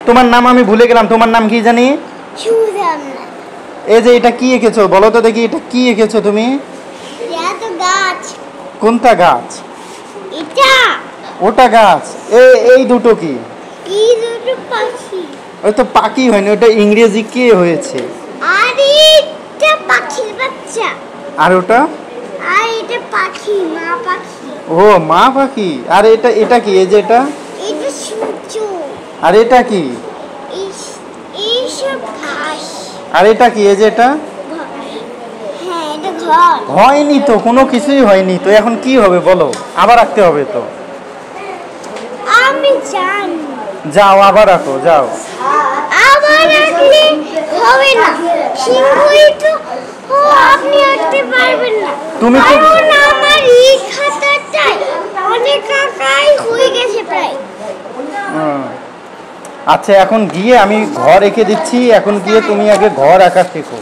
তোমার নাম আমি ভুলে গেলাম, তোমার নাম কি জানি? এই যে এটা কি এঁকেছো বলো তো দেখি, এটা কি এঁকেছো তুমি? গাছ। কোনটা গাছ? এটা। ওটা গাছ। এই দুটো কি? এই দুটো পাখি। ওই তো পাখি হয়নি, ওটা ইংরেজি কে হয়েছে? আরে এটা পাখির বাচ্চা। আর ওটা? আর এটা পাখি, মা পাখি। ও মা পাখি। আর এটা কি? এই যে এটা? এটা সূর্য। আর এটা কি? এইসব ঘাস। আর এটা কি? এই যে এটা? হ্যাঁ এটা ঘর। হয়নি তো, কোনো কিছুই হয়নি তো, এখন কি হবে বলো? আবার আঁকতে হবে তো। আমি জানি। যাও আবার আঁকো, যাও। আবার আঁকলে হবে না, সিংহই তো আপনি আঁকতে পারবেন না। তুমি তো কারণ আমার এই খাতাটাই অনেক আঁকাই হয়ে গেছে প্রায়। আচ্ছা এখন গিয়ে আমি ঘর এঁকে দিচ্ছি, এখন গিয়ে তুমি আগে ঘর আঁকা শেখো।